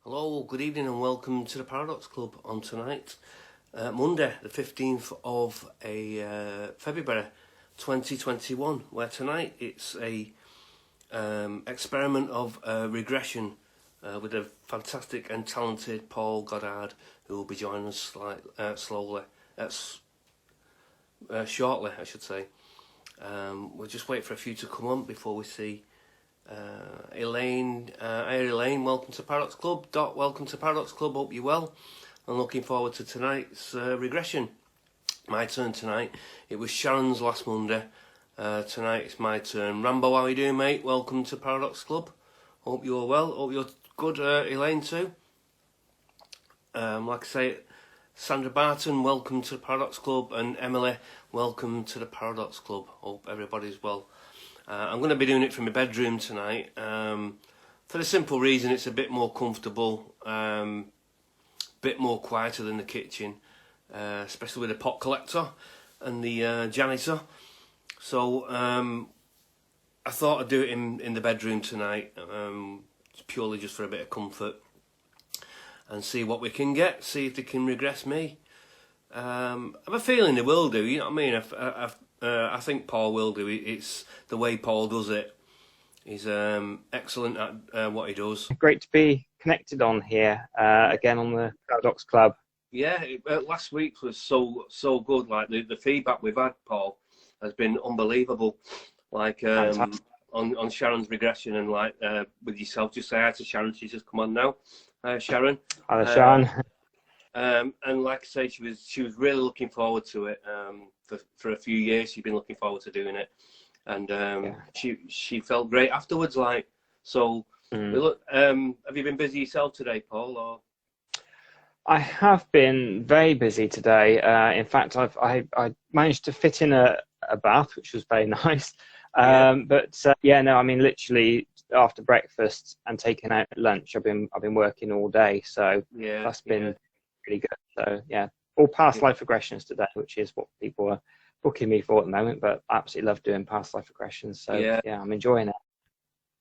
Hello, good evening and welcome to the Paradox Club on tonight, Monday the 15th of February 2021, where tonight it's a experiment of regression with a fantastic and talented Paul Goddard, who will be joining us shortly, I should say. We'll just wait for a few to come on before we see Elaine, Elaine, welcome to Paradox Club. Dot, welcome to Paradox Club. Hope you're well. I'm looking forward to tonight's regression. My turn tonight. It was Sharon's last Monday. Tonight it's my turn. Rambo, how are you doing, mate? Welcome to Paradox Club. Hope you're well. Hope you're good, Elaine too. Like I say, Sandra Barton, welcome to the Paradox Club, and Emily, welcome to the Paradox Club. Hope everybody's well. I'm going to be doing it from my bedroom tonight, for the simple reason it's a bit more comfortable, bit more quieter than the kitchen, especially with the pot collector and the janitor. So I thought I'd do it in the bedroom tonight, purely just for a bit of comfort, and see what we can get, see if they can regress me. I have a feeling they will do, you know what I mean? I think Paul will do. It's the way Paul does it. He's excellent at what he does. Great to be connected on here again on the Paradox Club. Yeah, last week was so good. Like the feedback we've had, Paul, has been unbelievable. Like on Sharon's regression, and like with yourself, just say hi to Sharon. She's just come on now. Sharon. Hello, Sharon. And like I say, she was really looking forward to it. For a few years, she'd been looking forward to doing it, and she felt great afterwards. Like so, have you been busy yourself today, Paul? Or I have been very busy today. In fact, I managed to fit in a bath, which was very nice. But no, I mean literally after breakfast and taking out at lunch, I've been working all day, so that's been really good. So yeah, all past life regressions today, which is what people are booking me for at the moment, but I absolutely love doing past life regressions. So yeah, I'm enjoying it.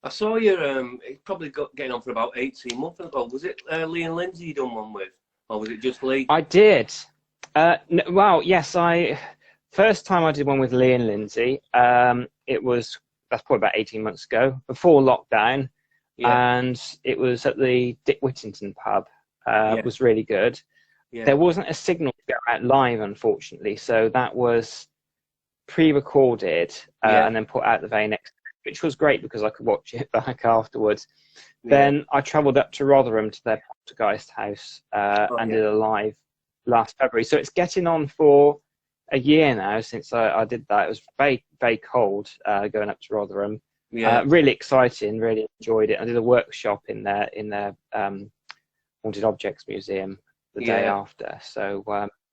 I saw you it probably getting on for about 18 months ago. Was it Lee and Lindsay you done one with, or was it just Lee? I did. Well, yes, first time I did one with Lee and Lindsay, that's probably about 18 months ago, before lockdown, and it was at the Dick Whittington pub. It was really good. There wasn't a signal to go out live, unfortunately, so that was pre-recorded and then put out the very next, which was great because I could watch it back afterwards. Then I travelled up to Rotherham to their Poltergeist house and did a live last February. So it's getting on for a year now since I did that. It was very, very cold going up to Rotherham. Really exciting, really enjoyed it. I did a workshop in their Haunted Objects Museum the day after. So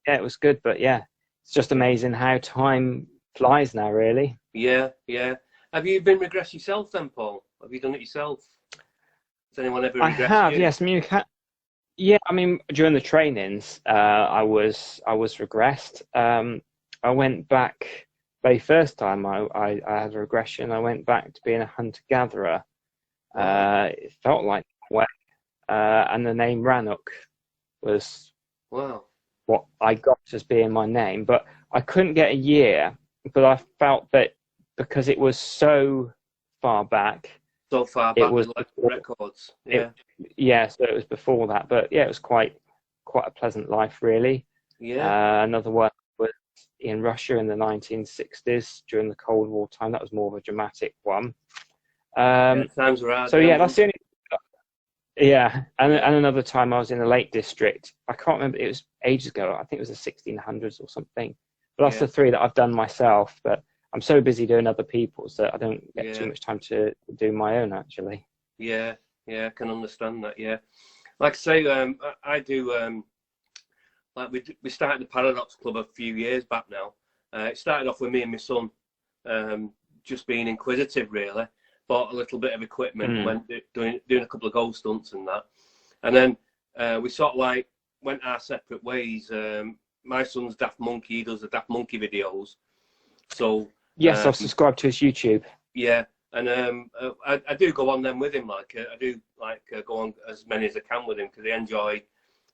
it was good, but it's just amazing how time flies now, really. Yeah. Have you been regressed yourself then, Paul? Have you done it yourself? Has anyone ever regressed I have, you? yes. I mean, during the trainings, I was regressed. I went back, very first time I had a regression, I went back to being a hunter-gatherer. It felt like that way. And the name Rannoch was what I got as being my name. But I couldn't get a year, but I felt that because it was so far back. So far back, it was like records. So it was before that. But it was quite a pleasant life, really. Another one was in Russia in the 1960s during the Cold War time. That was more of a dramatic one. Sounds right. So that's the only. And another time I was in the Lake District. I can't remember. It was ages ago. I think it was the 1600s or something. But that's the three that I've done myself. But I'm so busy doing other people's that I don't get too much time to do my own, actually. Yeah, I can understand that. Yeah, like I say, I do. Like we started the Paradox Club a few years back now. It started off with me and my son, just being inquisitive, really. Bought a little bit of equipment, and went doing a couple of ghost hunts and that, and then we sort of like went our separate ways. My son's Daft Monkey, he does the Daft Monkey videos, so Yes, I've subscribed to his YouTube. Yeah, And I do go on them with him. Like I do go on as many as I can with him because I enjoy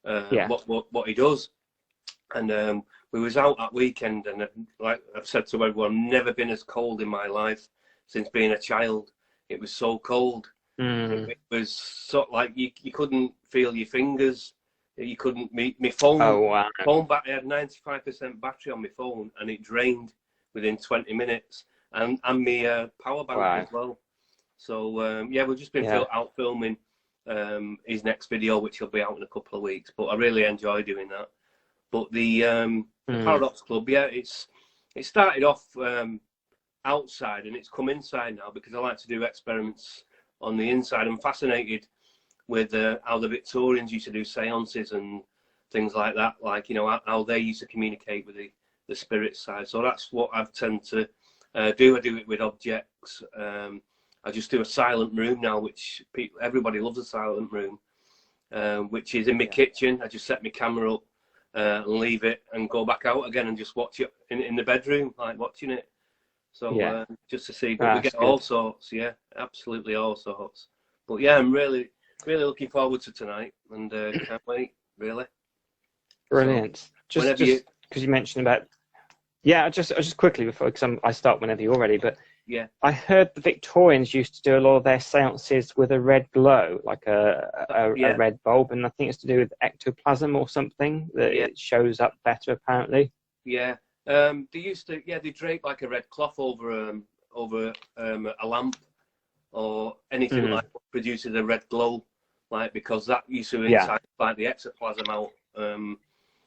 what he does. And we was out that weekend, and like I've said to everyone, I've never been as cold in my life since being a child. It was so cold. It was so like you couldn't feel your fingers. You couldn't meet my phone. Oh wow! Phone battery had 95% battery on my phone, and it drained within 20 minutes. And my power bank as well. So we've just been out filming his next video, which will be out in a couple of weeks. But I really enjoy doing that. But the Paradox Club, it started off outside, and it's come inside now because I like to do experiments on the inside. I'm fascinated with how the Victorians used to do seances and things like that, like, you know, how they used to communicate with the spirit side. So that's what I've tend to do. I do it with objects. I just do a silent room now, which everybody loves, a silent room, which is in my kitchen. I just set my camera up and leave it and go back out again and just watch it in the bedroom, like watching it. So just to see, but we get all sorts, absolutely all sorts. But yeah, I'm really looking forward to tonight, and can't wait, really. Brilliant. So, just because you mentioned about, just quickly before, because I start whenever you're ready, but I heard the Victorians used to do a lot of their seances with a red glow, like a red bulb, and I think it's to do with ectoplasm or something, that it shows up better apparently. Yeah. They used to, they drape like a red cloth over a lamp or anything like what produces a red glow, like, because that used to incite like the ectoplasm out,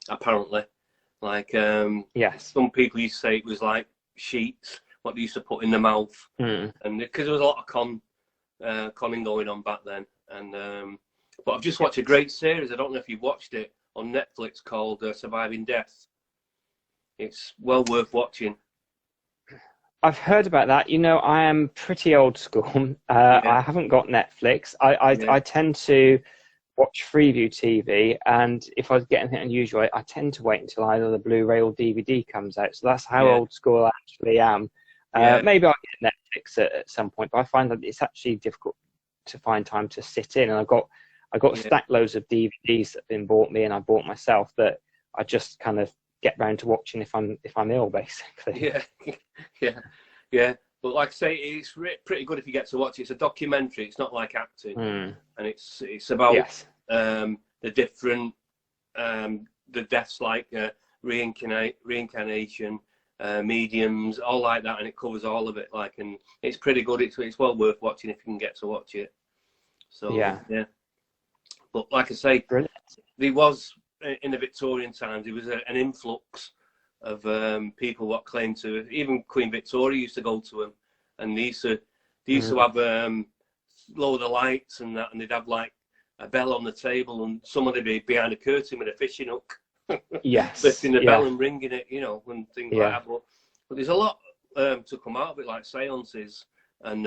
apparently. Like some people used to say it was like sheets, what they used to put in the mouth, and because there was a lot of conning going on back then. And but I've just watched a great series. I don't know if you've watched it on Netflix called Surviving Death. It's well worth watching. I've heard about that. You know, I am pretty old school. I haven't got Netflix. I tend to watch Freeview TV, and if I get anything unusual, I tend to wait until either the Blu-ray or DVD comes out. So that's how old school I actually am. Maybe I'll get Netflix at some point, but I find that it's actually difficult to find time to sit in. And I got stacked loads of DVDs that have been bought me, and I bought myself, that I just kind of get round to watching if I'm ill, basically. Yeah. But like I say, it's pretty good if you get to watch it. It's a documentary. It's not like acting, and it's about the different the deaths, like reincarnation, mediums, all like that, and it covers all of it. Like, and it's pretty good. It's well worth watching if you can get to watch it. So yeah. But like I say, brilliant. There was, in the Victorian times, there was an influx of people what claimed to, even Queen Victoria used to go to them, and they used to have load of lights and that, and they'd have like a bell on the table, and somebody be behind a curtain with a fishing hook, lifting the bell and ringing it, you know, and things like that. But there's a lot to come out of it, like seances and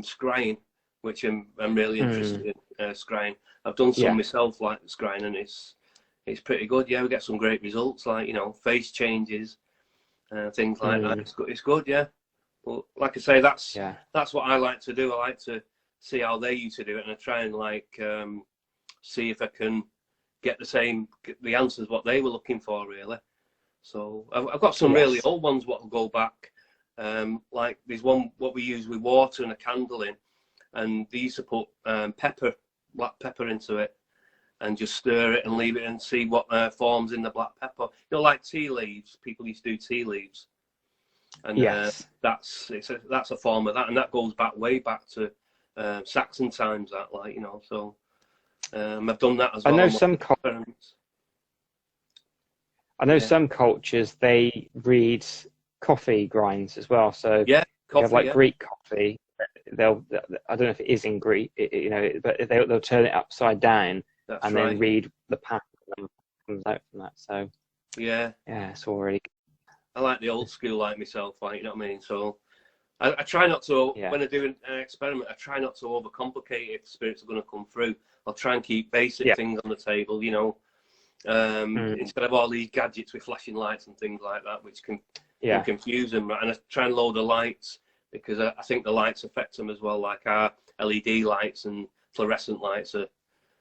scrying, which I'm really interested in. Scrying, I've done some myself, like scrying, and it's pretty good. Yeah, we get some great results, like, you know, face changes, things like that. It's good, yeah. But like I say, that's what I like to do. I like to see how they used to do it, and I try and like see if I can get the answers what they were looking for, really. So I've got some really old ones what will go back. Like there's one what we use with water and a candle in, and they used to put black pepper into it, and just stir it and leave it and see what forms in the black pepper. You know, like tea leaves. People used to do tea leaves, and that's a form of that, and that goes way back to Saxon times. That, like, you know, so I've done that as well. I know some cultures they read coffee grinds as well. So coffee, you have like Greek coffee. I don't know if it is in Greek, you know, but they'll turn it upside down. That's and then read the pattern that comes out from that. So it's all really good. I like the old school like myself, like, you know what I mean? So I try not to, when I do an experiment, I try not to overcomplicate it if the spirits are going to come through. I'll try and keep basic things on the table, you know, instead of all these gadgets with flashing lights and things like that, which can confuse them. And I try and load the lights because I think the lights affect them as well. Like our LED lights and fluorescent lights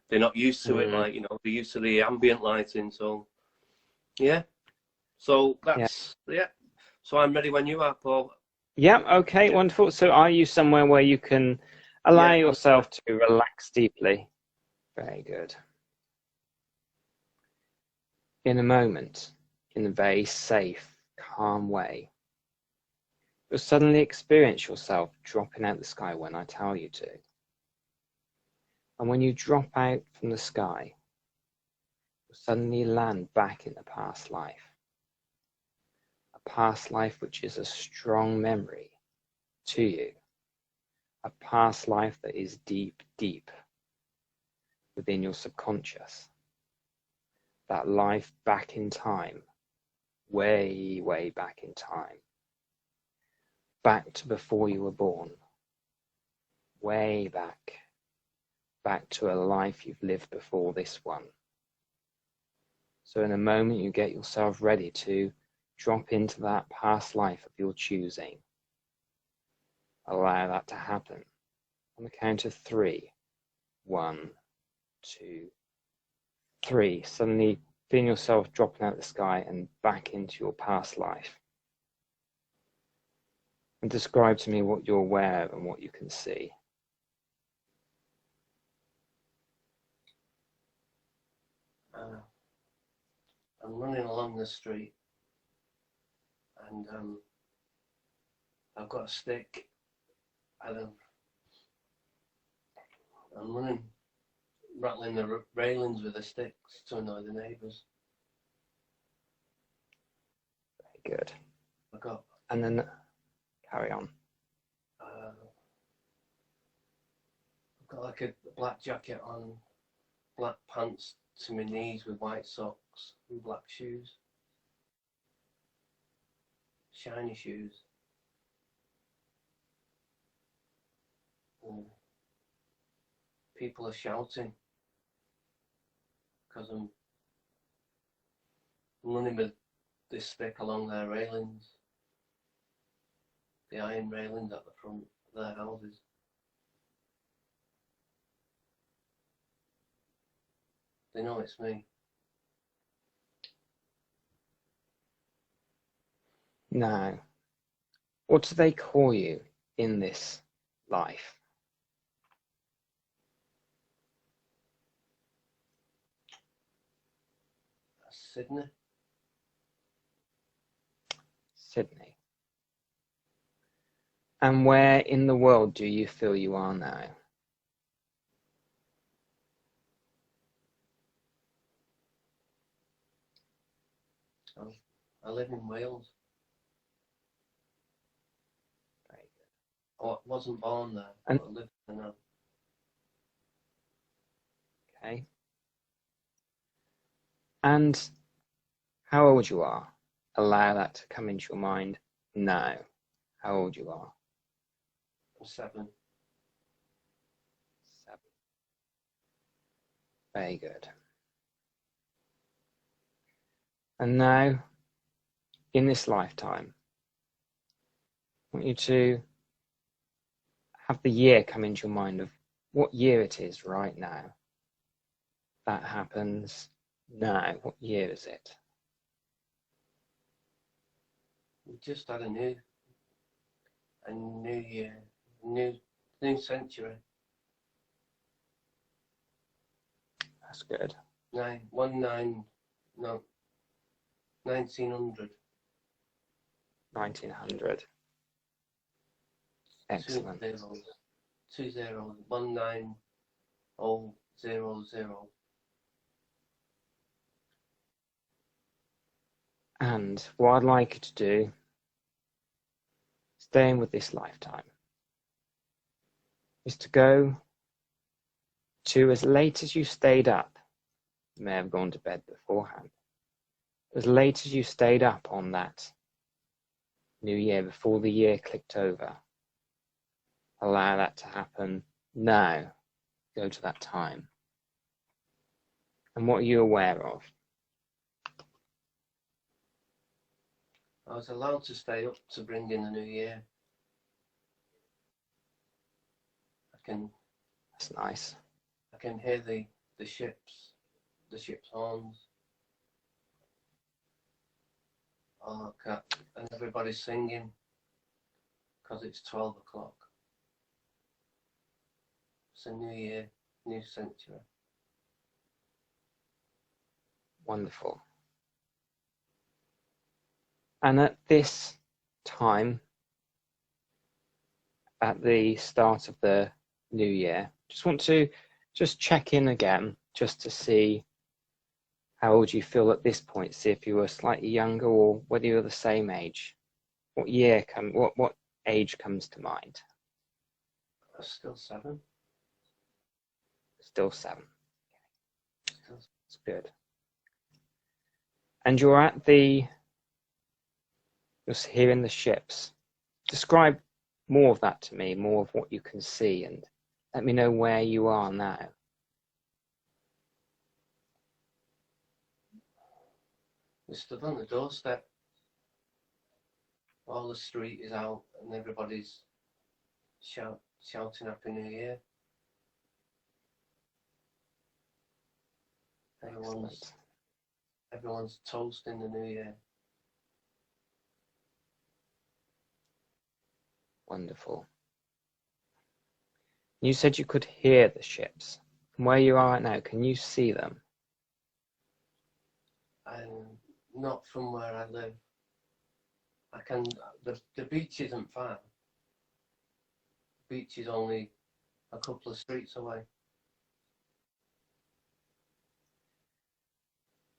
they're not used to it. Like, you know, they're used to the ambient lighting. So yeah. So that's yeah. So I'm ready when you are, Paul. Yeah, okay, wonderful. So are you somewhere where you can allow yourself to relax deeply? Very good. In a moment, in a very safe, calm way, you'll suddenly experience yourself dropping out the sky when I tell you to. And when you drop out from the sky, you'll suddenly land back in the past life. A past life which is a strong memory to you. A past life that is deep, deep within your subconscious. That life back in time, way, way back in time. Back to before you were born. Way back. Back to a life you've lived before this one. So in a moment you get yourself ready to drop into that past life of your choosing. Allow that to happen. On the count of 3. 1, 2, 3. Suddenly feeling yourself dropping out of the sky and back into your past life. And describe to me what you're aware of and what you can see. I'm running along the street, and I've got a stick, and I'm running, rattling the railings with the sticks to annoy the neighbours. Very good. I got. And then carry on. I've got like a black jacket on, black pants to my knees with white socks and black shoes. Shiny shoes. And people are shouting because I'm running with this stick along their railings. The iron railings at the front of their houses. They know it's me. Now, what do they call you in this life? That's Sydney. Sydney. And where in the world do you feel you are now? I live in Wales. Very good. Oh, I wasn't born there, and, but I live there now. Okay. And how old you are? Allow that to come into your mind now. How old you are? I'm 7. 7. Very good. And now, in this lifetime, I want you to have the year come into your mind of what year it is right now. That happens now. What year is it? We just had a new year, new century. That's good. 1900. 1900. Excellent. 2 zeros. 19000. And what I'd like you to do, staying with this lifetime, is to go to as late as you stayed up. You may have gone to bed beforehand. As late as you stayed up on that new year, before the year clicked over. Allow that to happen now. Go to that time. And what are you aware of? I was allowed to stay up to bring in the new year. That's nice. I can hear the ship's horns. Oh, and everybody's singing because it's 12 o'clock. It's a new year, new century. Wonderful. And at this time, at the start of the new year, just want to just check in again, just to see how old you feel at this point. See if you were slightly younger or whether you're the same age. What age comes to mind? Still 7. Still 7. That's good. And you're hearing the ships. Describe more of that to me, more of what you can see, and let me know where you are now. We stood on the doorstep. All the street is out and everybody's shouting Happy New Year. Everyone's toasting the new year. Wonderful. You said you could hear the ships. From where you are right now, can you see them? Not from where I live. I can. The beach isn't far. The beach is only a couple of streets away.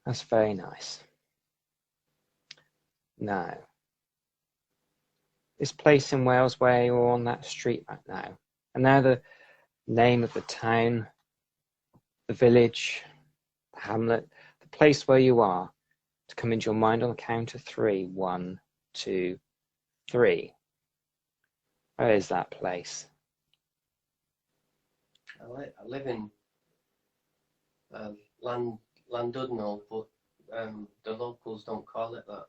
That's very nice. Now, this place in Wales where you're on that street right now, and now the name of the town, the village, the hamlet, the place where you are, to come into your mind on the count of 3. 1, 2, 3. Where is that place? I live in Llandudno, but the locals don't call it that.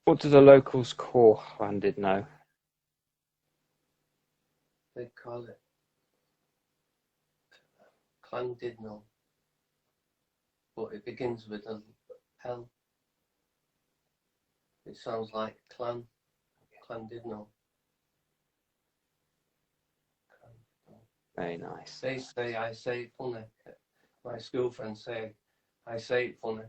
What do the locals call Llandudno? They call it Llandudno, but it begins with a L. It sounds like Llandudno. Very nice. They say I say it funny. My school friends say I say it funny.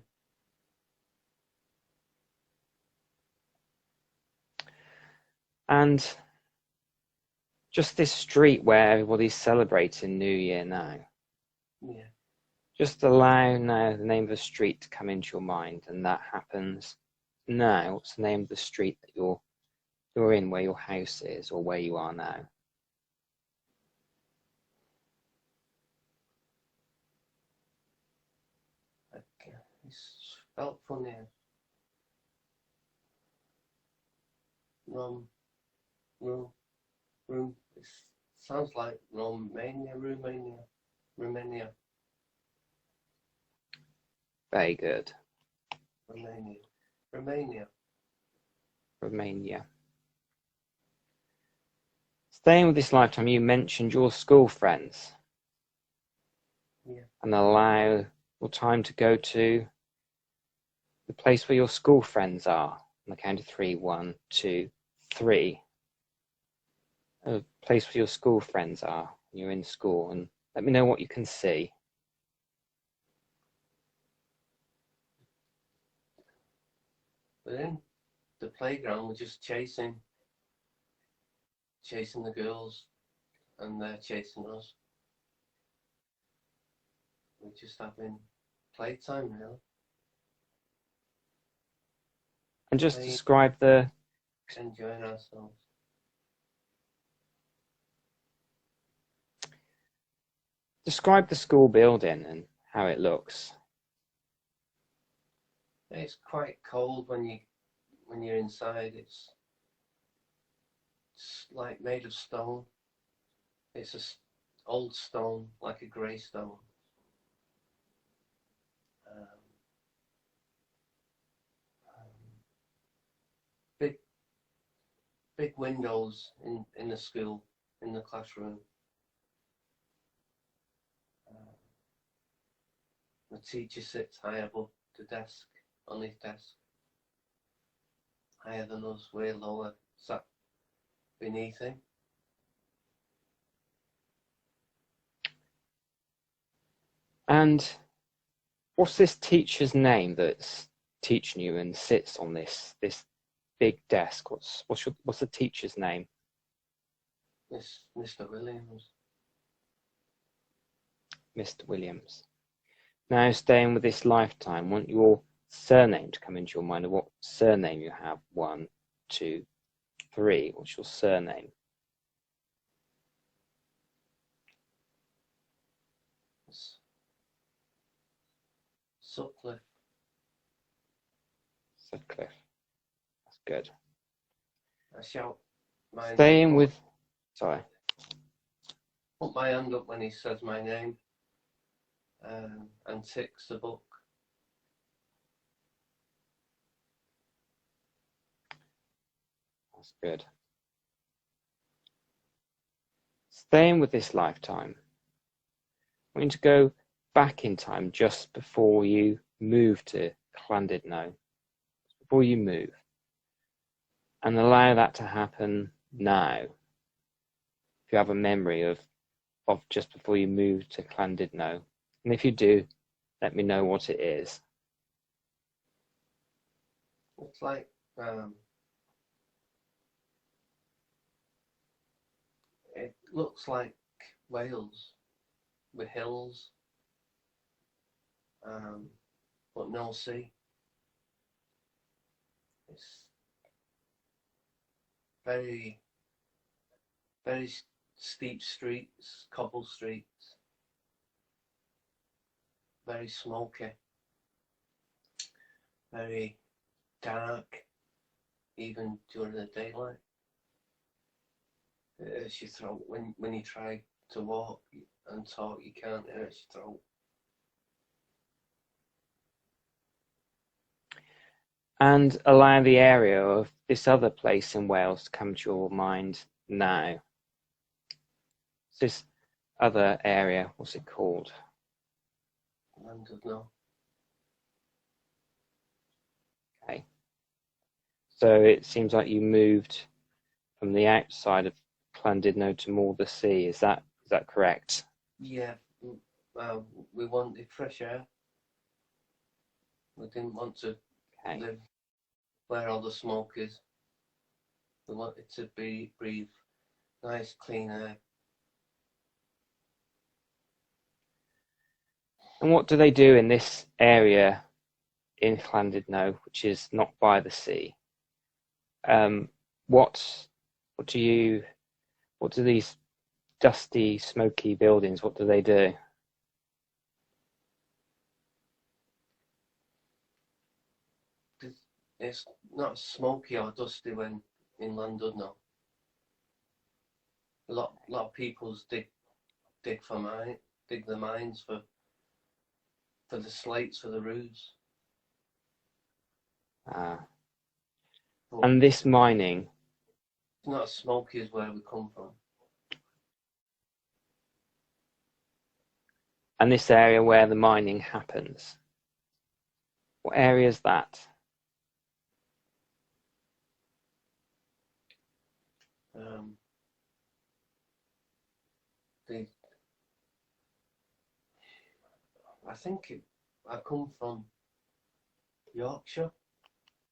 And just this street where everybody's celebrating New Year now. Yeah. Just allow now the name of the street to come into your mind, and that happens now. What's the name of the street that you're in, where your house is, or where you are now? It's spelled funny. It sounds like Romania. Very good. Romania. Staying with this lifetime, you mentioned your school friends. Yeah. And allow your time to go to the place where your school friends are. On the count of 3. 1, 2, 3. A place where your school friends are. You're in school, and let me know what you can see. We're in the playground. We're just chasing the girls, and they're chasing us. We're just having playtime, really. And just describe the... Enjoying ourselves. Describe the school building and how it looks. It's quite cold when you're inside. It's like made of stone. It's old stone, like a grey stone. big windows in the school, in the classroom. The teacher sits high above the desk, on his desk. Higher than us, way lower, sat beneath him. And what's this teacher's name that's teaching you and sits on this big desk? What's the teacher's name? Mr. Williams. Mr. Williams. Now, staying with this lifetime, want your surname to come into your mind, or what surname you have. 1, 2, 3. What's your surname? Sutcliffe. Sutcliffe. That's good. I shout my Staying name. with... Sorry. Put my hand up when he says my name, and ticks the book. That's good. Staying with this lifetime, I want you to go back in time just before you move to Llandudno, before you move, and allow that to happen now. If you have a memory of just before you move to Llandudno, and if you do, let me know what it is. It's like it looks like Wales with hills, but no sea. It's very, very steep streets, cobble streets, very smoky, very dark, even during the daylight. It hurts your throat when you try to walk and talk. You can't, it hurts your throat. And allow the area of this other place in Wales to come to your mind now. This other area, what's it called? Llandudno. Okay. So it seems like you moved from the outside of Llandudno to more the sea. Is that correct? Yeah, we wanted fresh air. We didn't want to live where all the smoke is. We wanted to breathe nice, clean air. And what do they do in this area in Llandudno, which is not by the sea? What do these dusty, smoky buildings, what do they do? It's not smoky or dusty when in Llandudno. A lot of people dig the mines for the slates for the roofs. And this mining, it's not as smoky as where we come from. And this area where the mining happens, what area is that? I come from Yorkshire.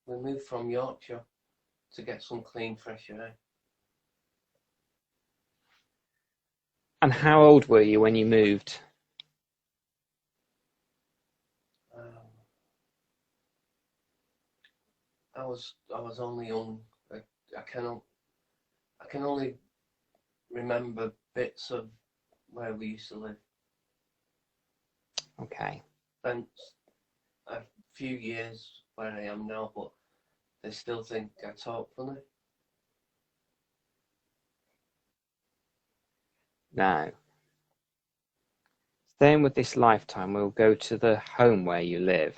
We moved from Yorkshire to get some clean, fresh air. And how old were you when you moved? I was only young. I can only remember bits of where we used to live. Okay. Spent a few years where I am now, but they still think I talk funny. Now, staying with this lifetime, we'll go to the home where you live.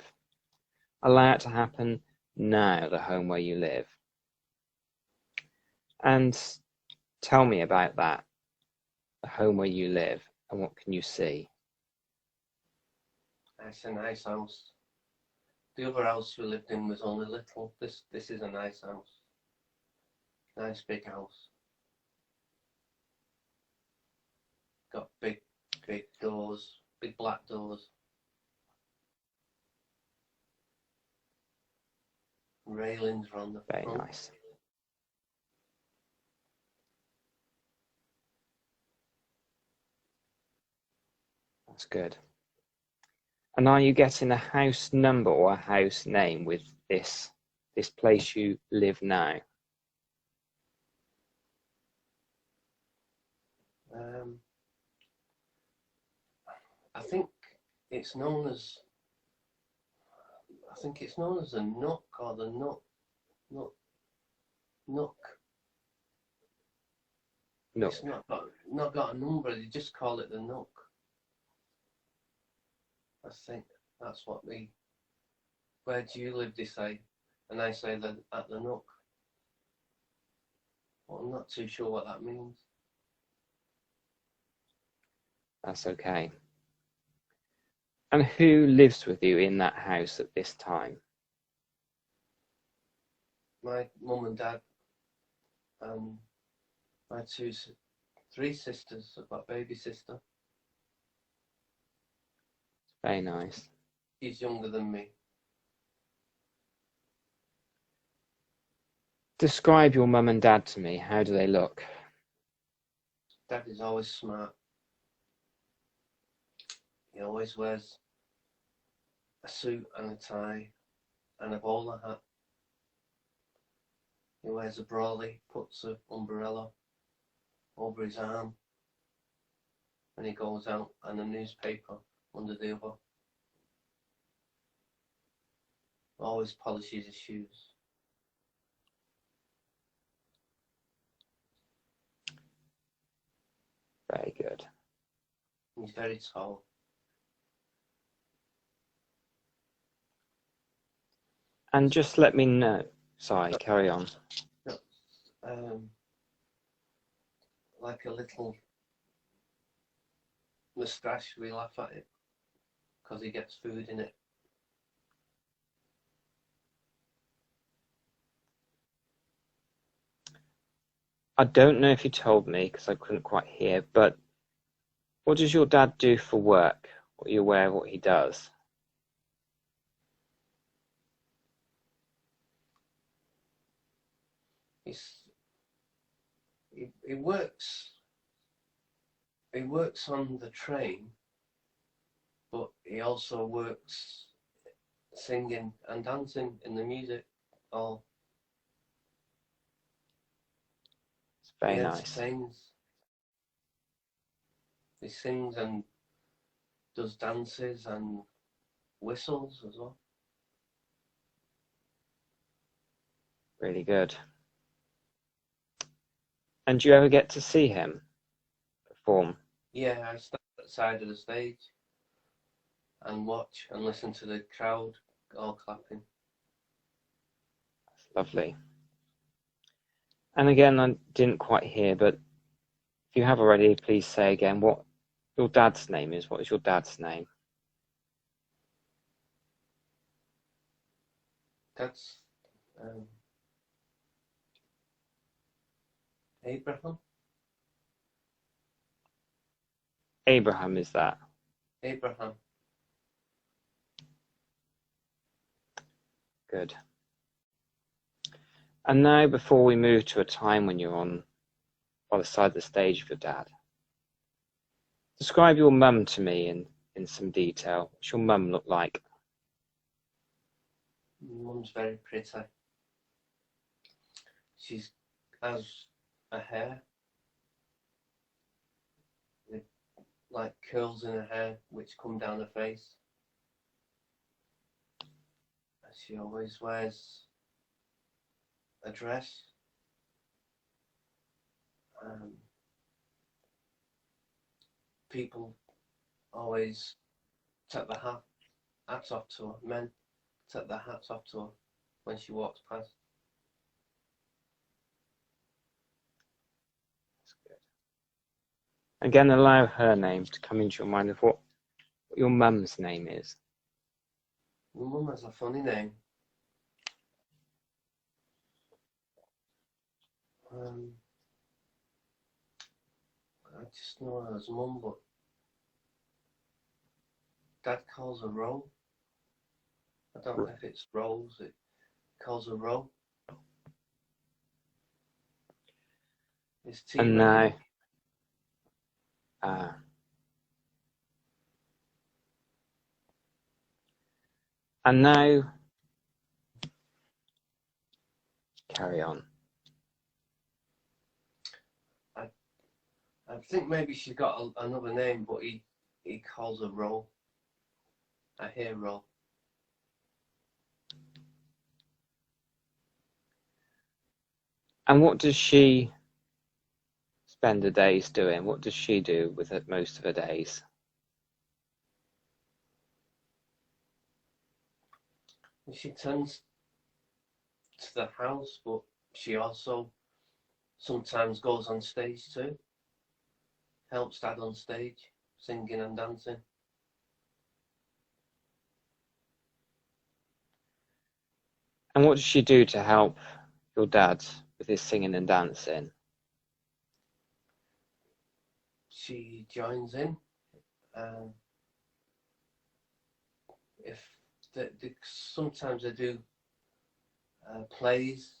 Allow it to happen now, the home where you live. And tell me about that, the home where you live, and what can you see? It's a nice house. The other house we lived in was only little. This is a nice house. Nice big house. Got big doors, big black doors. Railings around the front. Very nice. That's good. And are you getting a house number or a house name with this place you live now? I think it's known as the Nook or the Nook. No. It's not got a number. They just call it the Nook. I think that's what we. Where do you live? They say, and I say that at the Nook. Well, I'm not too sure what that means. That's okay. And who lives with you in that house at this time? My mum and dad, and my three sisters. I've got a baby sister. Very nice. She's younger than me. Describe your mum and dad to me. How do they look? Dad is always smart. He always wears a suit and a tie and a bowler hat. He wears a brolly, puts an umbrella over his arm when he goes out, and a newspaper under the other. Always polishes his shoes. Very good. He's very tall. And just let me know. Sorry, carry on. Like a little moustache, we laugh at it because he gets food in it. I don't know if you told me because I couldn't quite hear, but what does your dad do for work? Are you aware of what he does? He works on the train, but he also works singing and dancing in the music hall. It's very He nice. entertains. He sings and does dances and whistles as well. Really good. And do you ever get to see him perform? Yeah, I stand at the side of the stage and watch and listen to the crowd all clapping. That's lovely. And again, I didn't quite hear, but if you have already, please say again what your dad's name is. What is your dad's name? That's Abraham. Abraham, is that? Abraham. Good. And now, before we move to a time when you're on the side of the stage of your dad, describe your mum to me in some detail. What's your mum look like? Mum's very pretty. She has a hair, with like curls in her hair which come down her face. She always wears a dress. People always take their hats off to her. Men take their hats off to her when she walks past. Again, allow her name to come into your mind of what your mum's name is. My mum has a funny name. I just know her as Mum, but Dad calls her Ro. I don't know if it's Rose. It calls her Ro. It's T. And now, and now, carry on. I think maybe she's got another name, but he calls her Ro. I hear Ro. And what does she spend her days doing? What does she do with most of her days? She tends to the house, but she also sometimes goes on stage too. Helps Dad on stage, singing and dancing. And what does she do to help your dad with his singing and dancing? She joins in. If sometimes they do plays,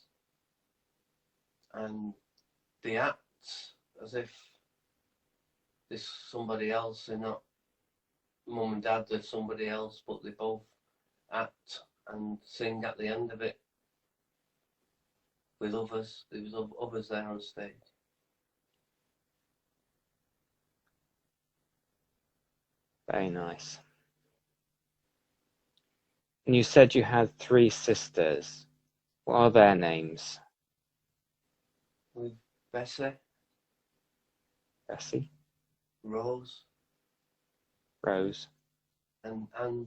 and they act as if there's somebody else. They're not Mum and Dad, they're somebody else, but they both act and sing at the end of it with others. There was others there on stage. Very nice. And you said you had 3 sisters. What are their names? With Bessie, Bessie, Rose, Rose, and Annie,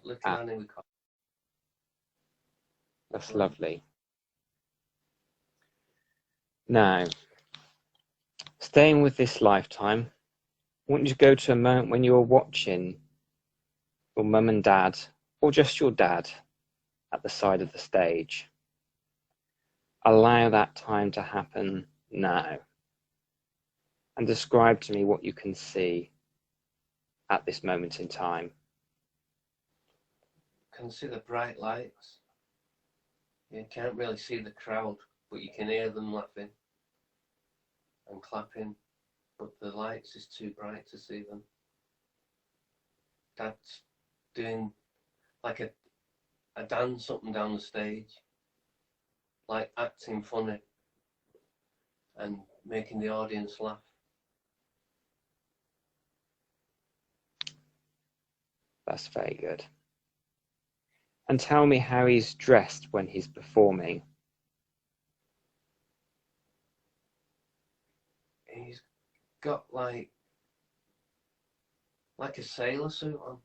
little Annie we call her. That's lovely. Now, staying with this lifetime, I want you to go to a moment when you were watching your mum and dad, or just your dad, at the side of the stage. Allow that time to happen now. And describe to me what you can see at this moment in time. You can see the bright lights. You can't really see the crowd, but you can hear them laughing and clapping. But the lights is too bright to see them. Dad's doing like a dance up and down the stage, like acting funny and making the audience laugh. That's very good. And tell me how he's dressed when he's performing. He's got like a sailor suit on,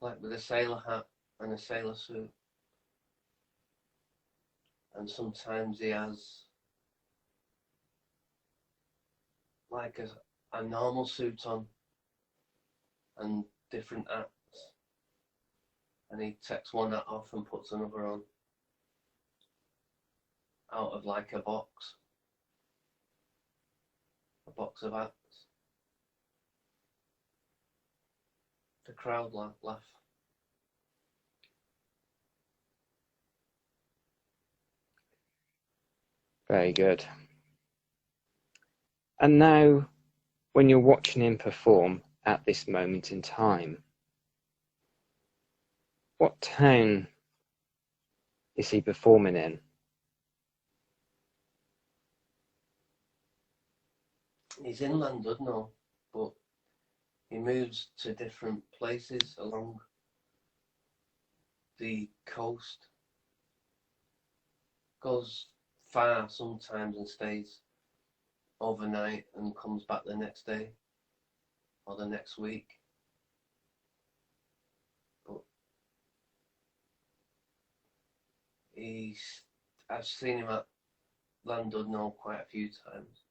like with a sailor hat and a sailor suit. And sometimes he has like a normal suit on and different hats. And he takes one hat off and puts another on out of like a box of hats. The crowd laugh. Very good. And now, when you're watching him perform at this moment in time, what town is he performing in? He's in Llandudno, but he moves to different places along the coast. Goes far sometimes and stays overnight and comes back the next day or the next week. But I've seen him at Llandudno quite a few times.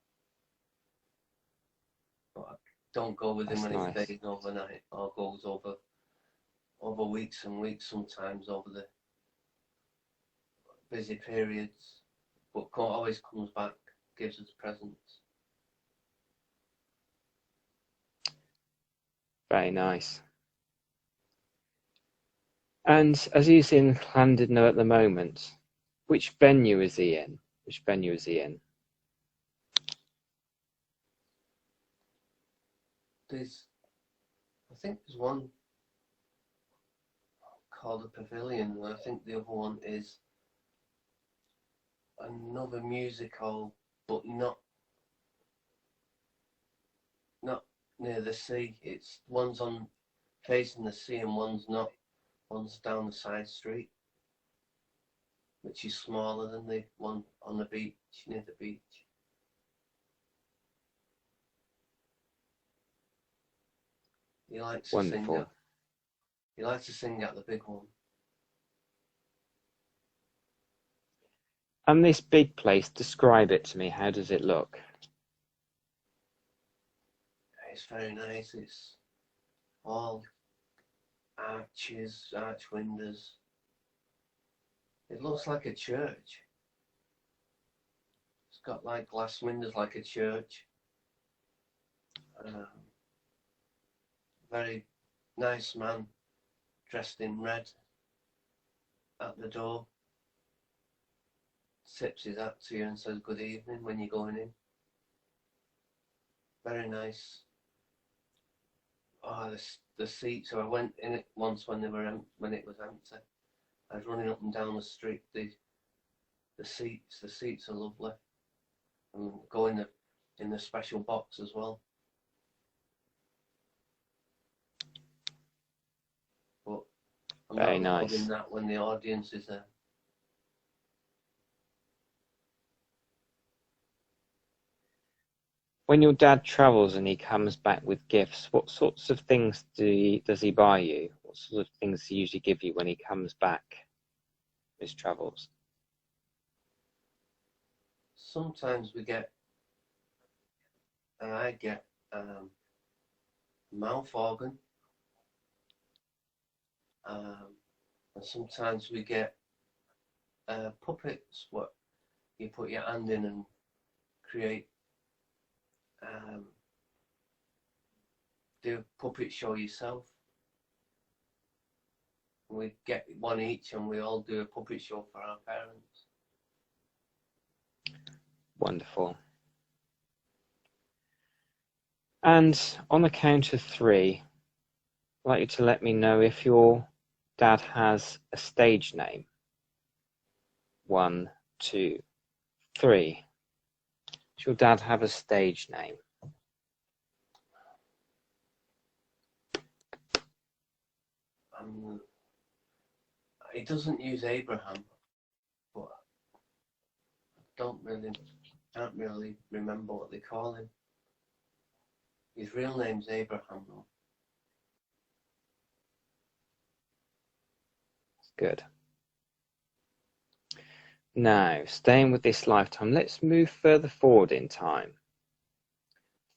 But I don't go with him when it stays overnight, or goes over weeks and weeks sometimes, over the busy periods. But always comes back, gives us presents. Very nice. And as he's in Llandudno at the moment, which venue is he in? Which venue is he in? I think there's one called the Pavilion, and I think the other one is another music hall, but not near the sea. It's one's on facing the sea and one's not. One's down the side street, which is smaller than the one on the beach, near the beach. He likes to sing at, the big one. And this big place, describe it to me. How does it look? It's very nice. It's all arches, arch windows. It looks like a church. It's got like glass windows like a church. Very nice man dressed in red at the door. Tips his hat to you and says good evening when you're going in. Very nice. Oh, the seats. So I went in it once when it was empty. I was running up and down the street. The seats are lovely, and go in the special box as well. But I'm very not nice. recording that when the audience is there. When your dad travels and he comes back with gifts, what sorts of things does he buy you? What sort of things does he usually give you when he comes back from his travels? Sometimes I get mouth organ, and sometimes we get puppets, what you put your hand in and create. Do a puppet show yourself. We get one each and we all do a puppet show for our parents. Wonderful. And on the count of 3, I'd like you to let me know if your dad has a stage name. 1, 2, 3. Does your dad have a stage name? He doesn't use Abraham, but I can't really remember what they call him. His real name's Abraham, though. Good. Now, staying with this lifetime, let's move further forward in time.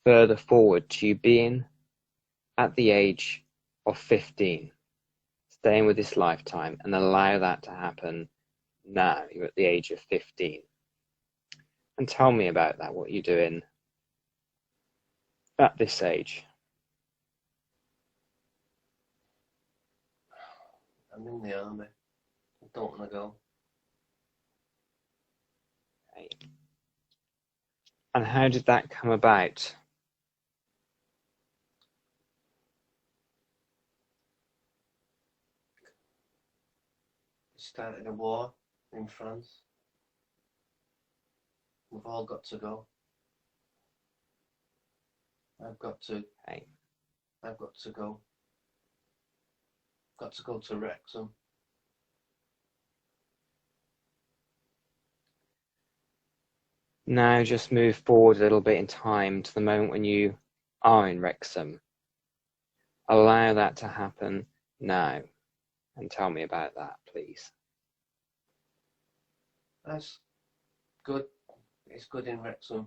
Further forward to you being at the age of 15. Staying with this lifetime and allow that to happen now. You're at the age of 15. And tell me about that, what you're doing at this age. I'm in the army. I don't want to go. Okay. And how did that come about? We started a war in France. We've all got to go. I've got to go. Got to go to Wrexham. Now just move forward a little bit in time to the moment when you are in Wrexham. Allow that to happen now. And tell me about that, please. That's good. it's good in Wrexham.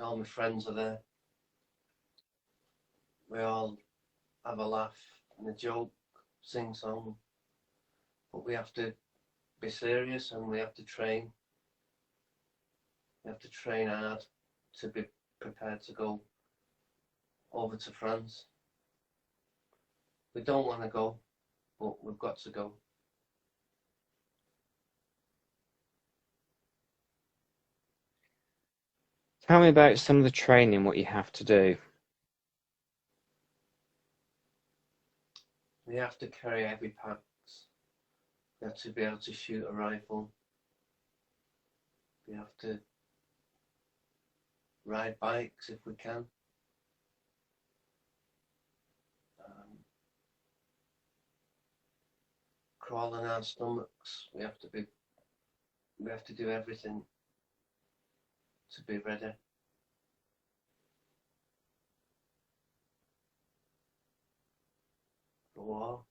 All my friends are there. We all have a laugh and a joke, sing song. But we have to be serious and we have to train. We have to train hard to be prepared to go over to France. We don't want to go, but we've got to go. Tell me about some of the training, what you have to do. We have to carry heavy packs. We have to be able to shoot a rifle. We have to ride bikes if we can. Crawl on our stomachs. We have to do everything to be ready. For war.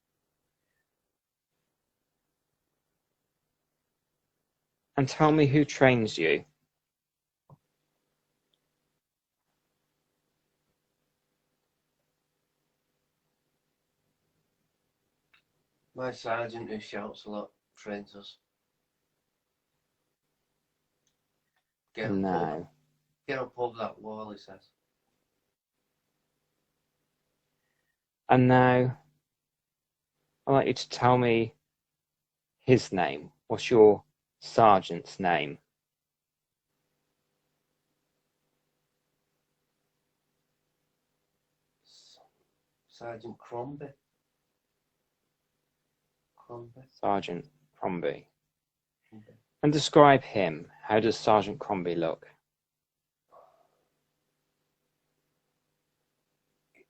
And tell me who trains you. My sergeant, who shouts a lot, trains us. Get up over that wall, he says. And now, I'd like you to tell me his name. What's your sergeant's name? Sergeant Crombie. Sergeant Crombie. And describe him. How does Sergeant Crombie look?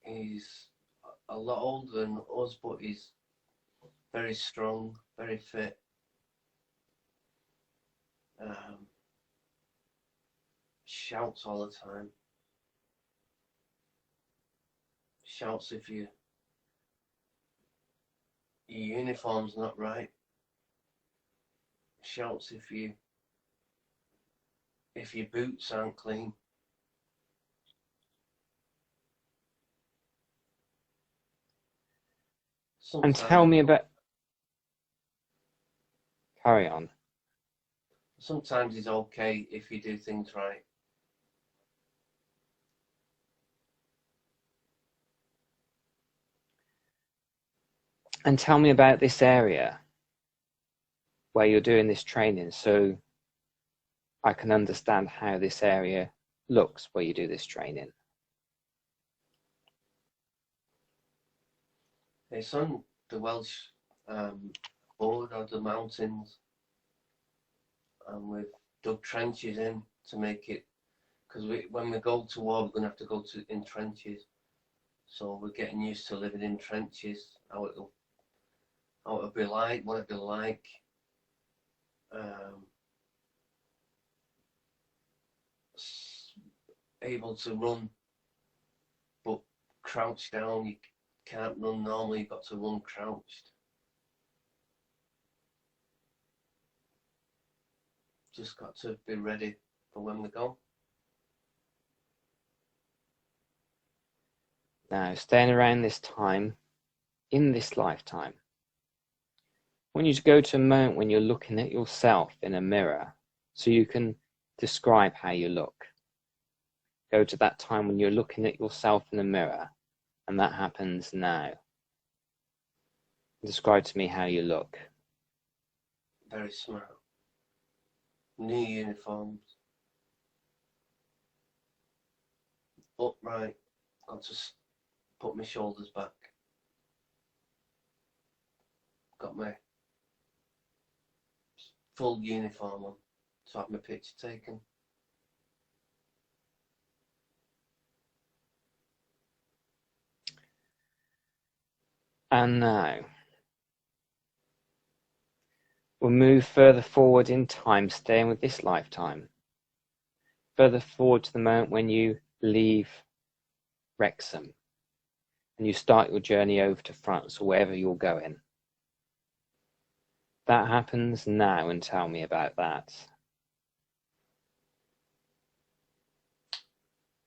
He's a lot older than us, but he's very strong, very fit. Shouts all the time. Shouts if your uniform's not right. Shouts if your boots aren't clean. And tell me about... Carry on. Sometimes it's okay if you do things right. And tell me about this area where you're doing this training, so I can understand how this area looks where you do this training. It's on the Welsh border of the mountains, and we've dug trenches in to make it, because when we go to war, we're going to have to go in trenches. So we're getting used to living in trenches, how it'll be like, what it'll be like. Able to run, but crouched down. You can't run normally, you've got to run crouched. Just got to be ready for when we go. Now, staying around this time, in this lifetime, I want you to go to a moment when you're looking at yourself in a mirror so you can describe how you look. Go to that time when you're looking at yourself in the mirror, and that happens now. Describe to me how you look. Very smart. New uniforms. Upright. I'll just put my shoulders back. Got my full uniform on to have my picture taken. And now, we'll move further forward in time, staying with this lifetime. Further forward to the moment when you leave Wrexham and you start your journey over to France or wherever you're going. That happens now, and tell me about that.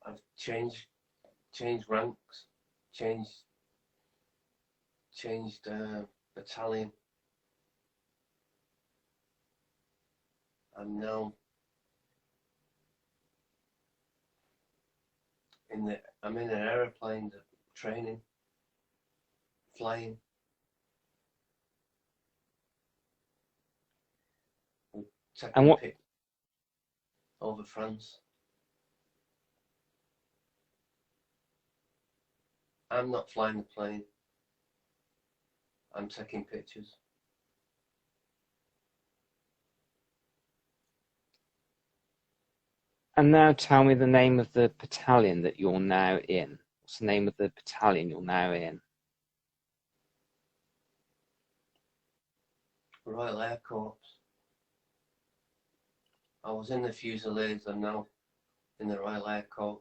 I've changed ranks, changed battalion. I'm now I'm in an aeroplane training, flying. And what? Over France. I'm not flying the plane. I'm taking pictures. And now tell me the name of the battalion that you're now in. What's the name of the battalion you're now in? Royal Air Corps. I was in the Fusiliers and now in the Royal Air Corps.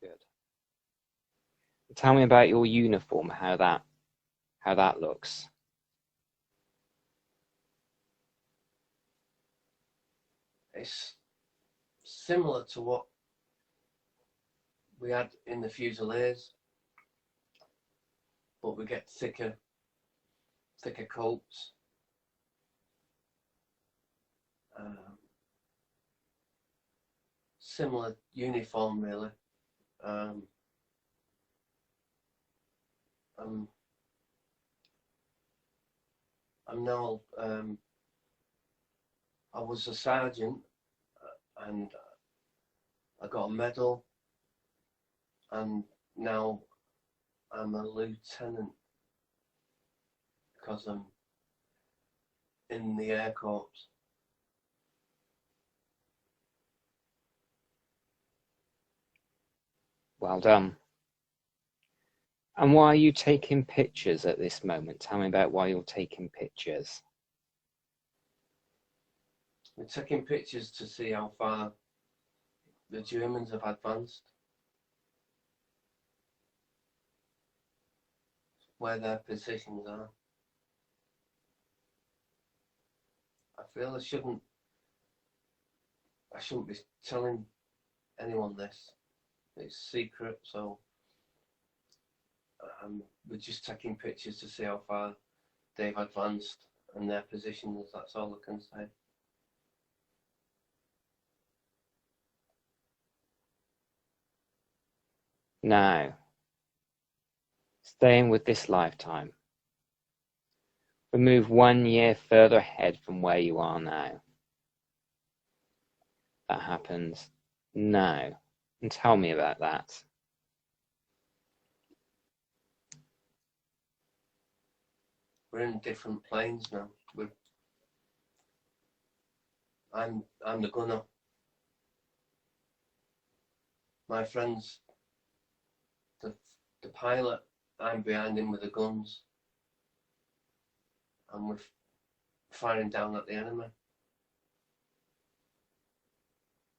That's good. Tell me about your uniform, how that looks. It's similar to what we had in the Fusiliers, but we get thicker coats. Similar uniform, really. I'm now. I was a sergeant, and I got a medal, and now I'm a lieutenant because I'm in the Air Corps. Well done. And why are you taking pictures at this moment? Tell me about why you're taking pictures. We're taking pictures to see how far the Germans have advanced, where their positions are. I feel I shouldn't be telling anyone this. It's secret, so we're just taking pictures to see how far they've advanced and their positions. That's all I can say. Now, staying with this lifetime, we move 1 year further ahead from where you are now. That happens now. And tell me about that. We're in different planes now. I'm the gunner. My friend's the pilot. I'm behind him with the guns, and we're firing down at the enemy.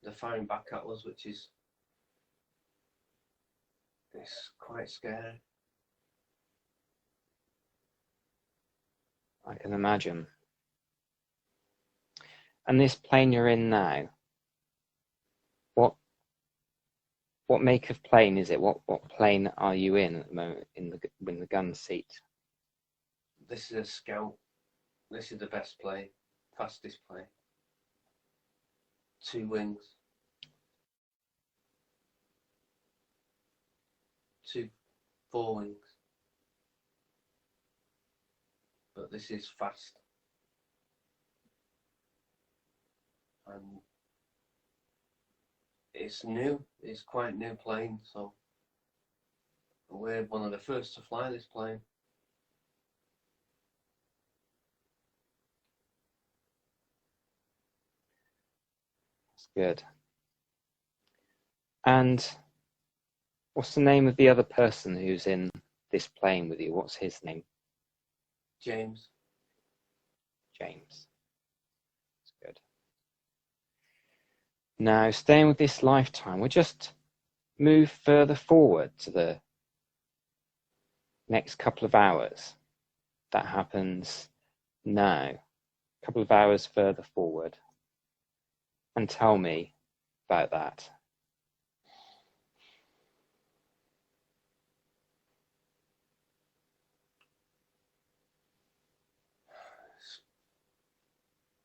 They're firing back at us, which is quite scary. I can imagine. And this plane you're in now, what make of plane is it? What plane are you in at the moment in the gun seat? This is a Scout. This is the best plane, fastest plane. 2 wings. 4 wings. But this is fast. And it's new. It's quite new plane, so we're one of the first to fly this plane. That's good. And what's the name of the other person who's in this plane with you? What's his name? James. James. That's good. Now, staying with this lifetime, we'll just move further forward to the next couple of hours. That happens now. A couple of hours further forward. And tell me about that.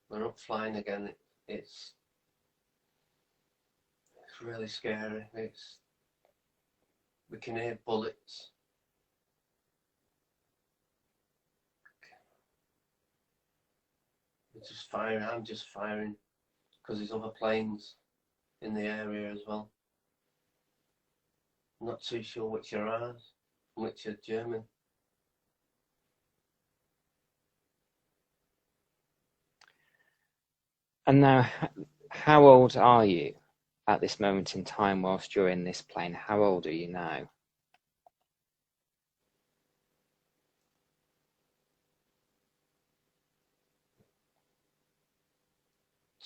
We're up flying again. It's really scary. We can hear bullets. We're just firing. I'm just firing because there's other planes in the area as well. I'm not too sure which are ours and which are German. And now, how old are you at this moment in time whilst you're in this plane? How old are you now?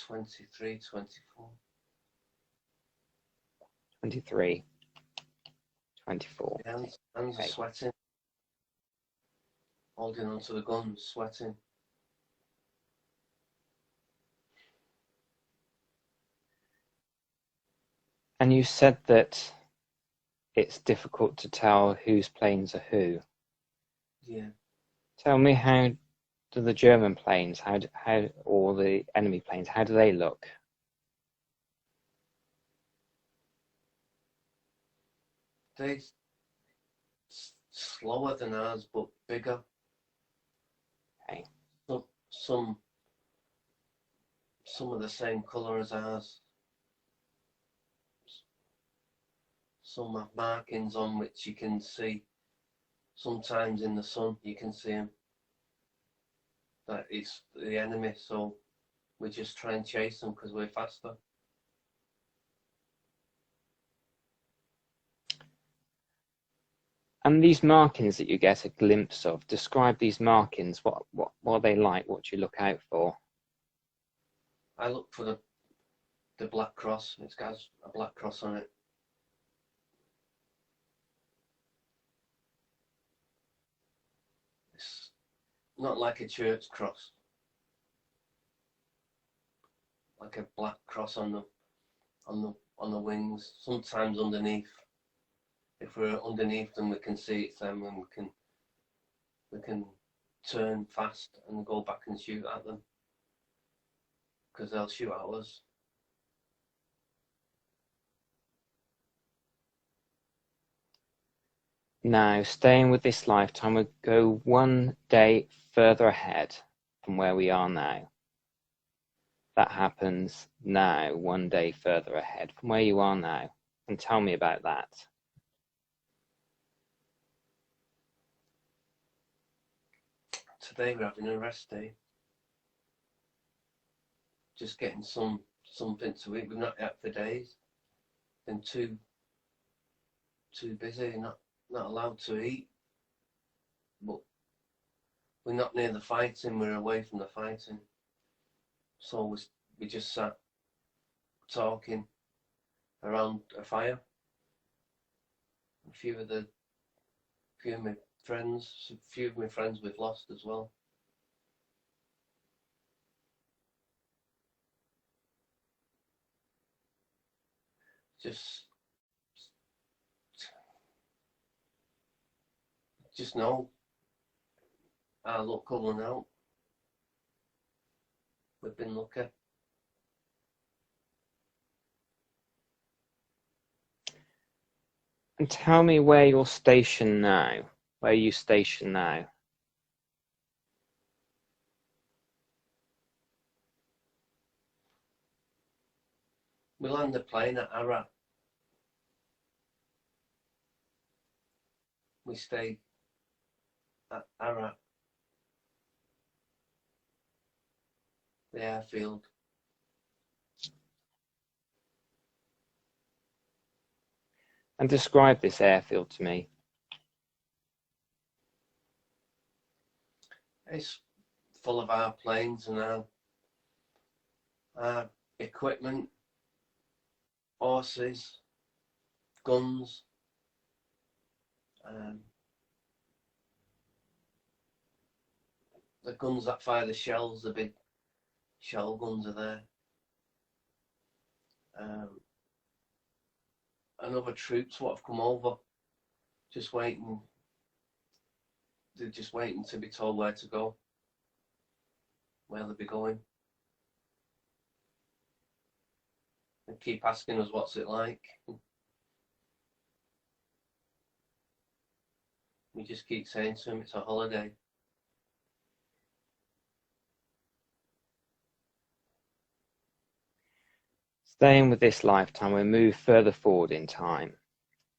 23, 24. 23, 24. Hands Okay. are sweating. Holding onto the gun, sweating. And you said that it's difficult to tell whose planes are who. Yeah. Tell me, how do the German planes, or the enemy planes, how do they look? They're slower than ours, but bigger. Okay. Some of the same colour as ours. Some have markings on which you can see. Sometimes in the sun you can see them. That it's the enemy, so we just try and chase them because we're faster. And these markings that you get a glimpse of, describe these markings. What are they like? What do you look out for? I look for the black cross. It's got a black cross on it. It's not like a church cross. Like a black cross on the wings. Sometimes underneath. If we're underneath them, we can see it's them, and we can turn fast and go back and shoot at them because they'll shoot at us. Now, staying with this lifetime, we go one day further ahead from where we are now. That happens now, one day further ahead from where you are now. And tell me about that. Today we're having a rest day. Just getting something to eat. We've not eaten for days. Been too busy, not allowed to eat. But we're not near the fighting, we're away from the fighting. So we just sat talking around a fire. A few of my friends we've lost as well. Just know our luck coming out. We've been lucky. And tell me where you're stationed now. Where are you stationed now? We land the plane at Arad. We stay at Arad, the airfield. And describe this airfield to me. It's full of our planes and our equipment, horses, guns, the guns that fire the shells, the big shell guns are there. and other troops what have come over, just waiting. They're just waiting to be told where to go, where they'll be going. They keep asking us what's it like. We just keep saying to them it's a holiday. Staying with this lifetime, we move further forward in time.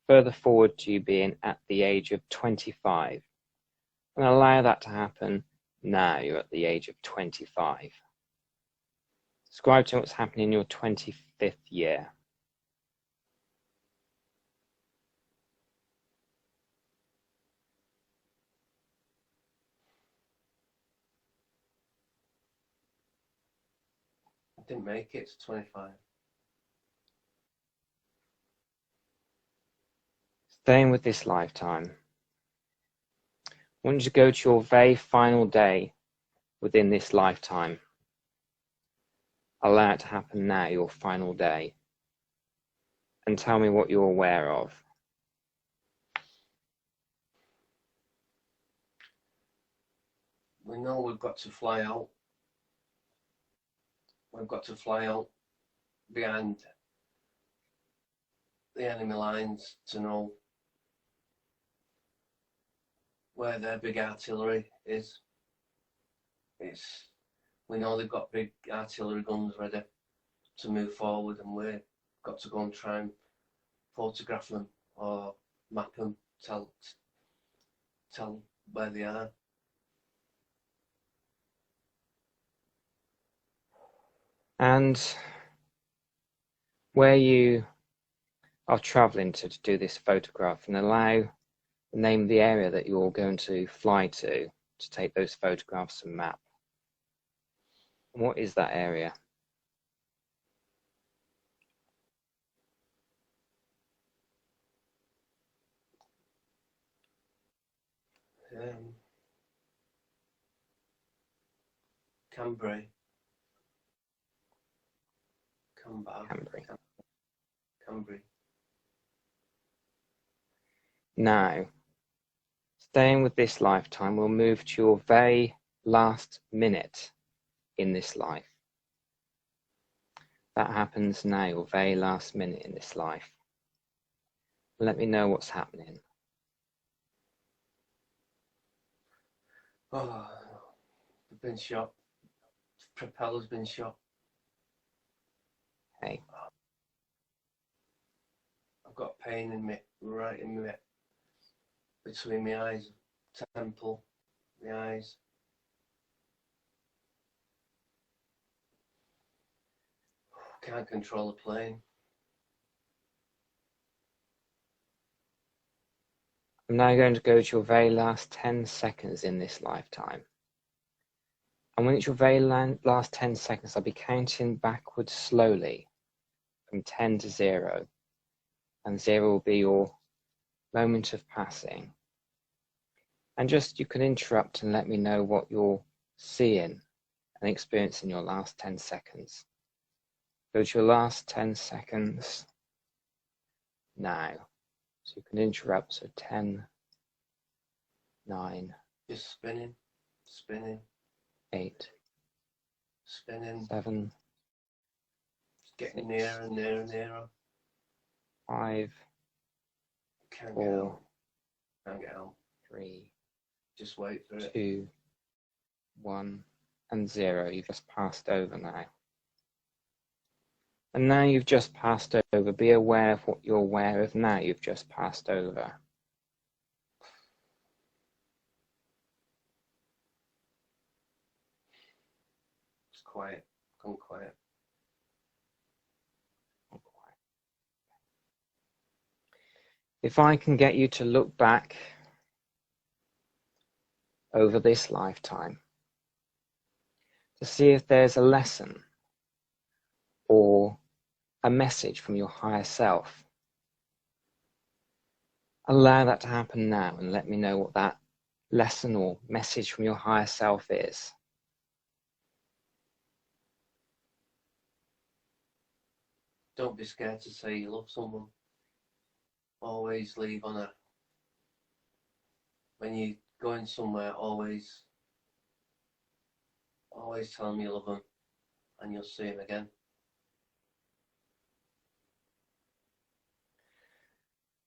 Further forward to you being at the age of 25. And allow that to happen now. You're at the age of 25. Describe to me what's happening in your 25th year. I didn't make it to 25. Staying with this lifetime. I want you to go to your very final day within this lifetime. Allow it to happen now, your final day. And tell me what you're aware of. We know we've got to fly out. We've got to fly out behind the enemy lines to know where their big artillery is. We know they've got big artillery guns ready to move forward, and we've got to go and try and photograph them or map them, tell where they are. And where you are travelling to do this photograph, and allow the name of the area that you're going to fly to take those photographs and map. And what is that area? Cambrai. Now, staying with this lifetime, we'll move to your very last minute in this life. That happens now, your very last minute in this life. Let me know what's happening. Oh, I've been shot. The propeller's been shot. Hey. I've got pain in me, right in me, between my eyes, temple, the eyes. Can't control the plane. I'm now going to go to your very last 10 seconds in this lifetime. And when it's your very last 10 seconds, I'll be counting backwards slowly from 10 to 0. And 0 will be your moment of passing. And just, you can interrupt and let me know what you're seeing and experiencing in your last 10 seconds. Go to your last 10 seconds now. So you can interrupt, so 10, 9. Just spinning, 8. Spinning. 7. It's getting nearer and nearer and nearer. 5. Can't 4. get out. Can't get out. 3. Just wait for it. 2. 1. And 0. You've just passed over now. And now you've just passed over. Be aware of what you're aware of now. You've just passed over. It's quiet. Come quiet. If I can get you to look back over this lifetime to see if there's a lesson or a message from your higher self, allow that to happen now and let me know what that lesson or message from your higher self is. don't be scared to say you love someone. Always leave on a, when you're going somewhere, always tell them you love them, and you'll see them again.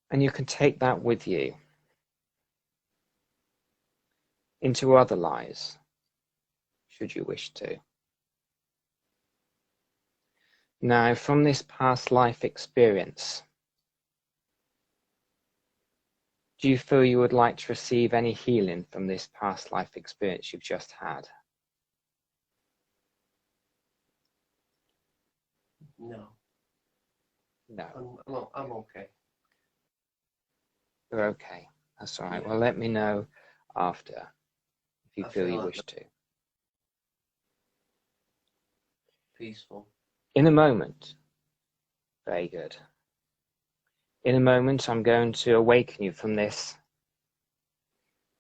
And you can take that with you into other lives, should you wish to. Now, from this past life experience, do you feel you would like to receive any healing from this past life experience you've just had? No. No. I'm okay. You're okay. That's all right. Yeah. Well, let me know after if you feel you wish to. Peaceful. In a moment. Very good. In a moment, I'm going to awaken you from this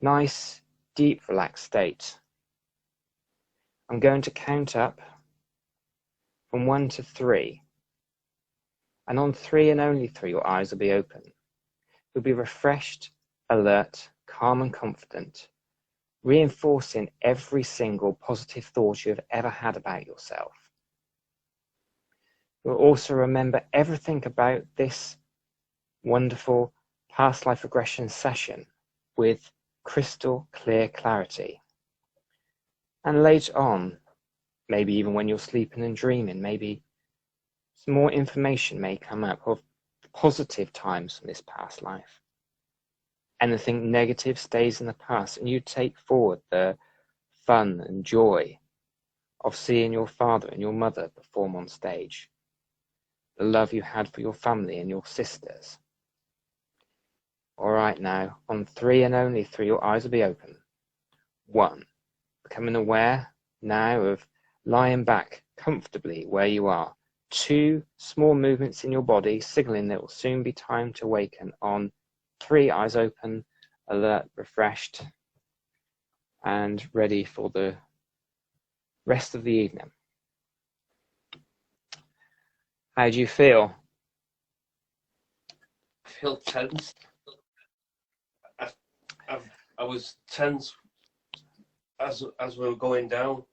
nice, deep, relaxed state. I'm going to count up from 1 to 3. And on 3 and only 3, your eyes will be open. You'll be refreshed, alert, calm and confident, reinforcing every single positive thought you have ever had about yourself. You'll also remember everything about this wonderful past life regression session with crystal clear clarity. And later on, maybe even when you're sleeping and dreaming, maybe some more information may come up of positive times from this past life. Anything negative stays in the past, and you take forward the fun and joy of seeing your father and your mother perform on stage, the love you had for your family and your sisters. All right, now, on 3 and only 3, your eyes will be open. 1, becoming aware now of lying back comfortably where you are. 2, small movements in your body, signaling that it will soon be time to awaken. On 3, eyes open, alert, refreshed, and ready for the rest of the evening. How do you feel? I feel tense. I was tense as we were going down,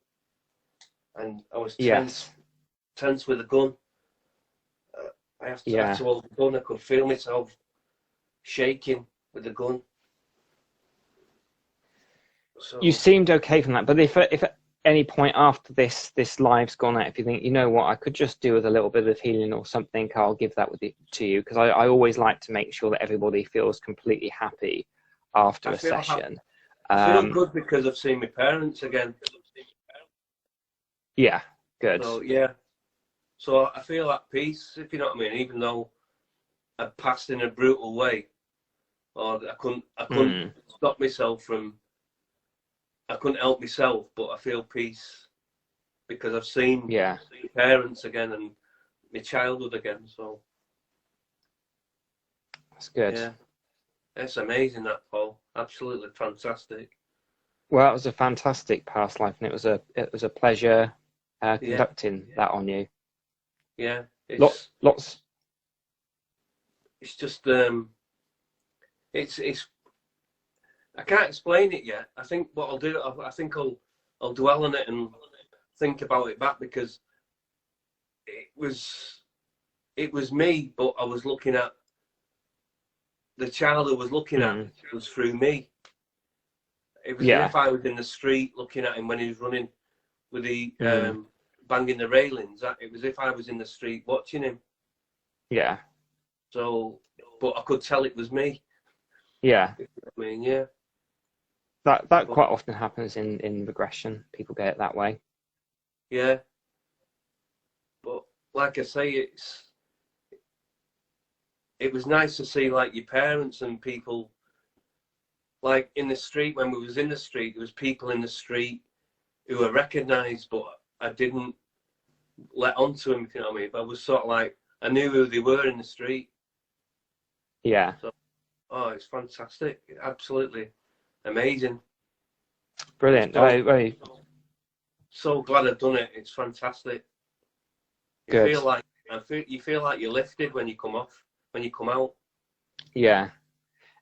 and I was tense with the gun. I have to hold the gun. I could feel myself shaking with the gun. So, you seemed okay from that, but if at any point after this live's gone out, if you think, you know what, I could just do with a little bit of healing or something, I'll give that to you, because I always like to make sure that everybody feels completely happy after a session. I feel good because I've seen my parents again. Yeah, good. So I feel at peace, if you know what I mean, even though I passed in a brutal way, or I couldn't stop myself from, I couldn't help myself, but I feel peace because I've seen my parents again and my childhood again. So that's good. Yeah, it's amazing, that, Paul. Absolutely fantastic. Well, it was a fantastic past life, and it was a pleasure conducting that on you. Yeah, lots. It's just it's. I can't explain it yet. I think what I'll do, I think I'll dwell on it and think about it back, because it was me, but I was looking at the child I was looking at was through me. It was as if I was in the street looking at him when he was running with the banging the railings. It was as if I was in the street watching him. Yeah. So, but I could tell it was me. Yeah. I mean, yeah. That quite often happens in regression. People get it that way. Yeah. But like I say, it was nice to see, like, your parents and people, like, in the street. When we was in the street, there was people in the street who were recognised, but I didn't let on to them, if you know what I mean. But I was sort of like, I knew who they were in the street. Yeah. So, it's fantastic. Absolutely amazing. Brilliant. So glad I've done it. It's fantastic. Good. You feel like you feel like you're lifted when you come out. Yeah.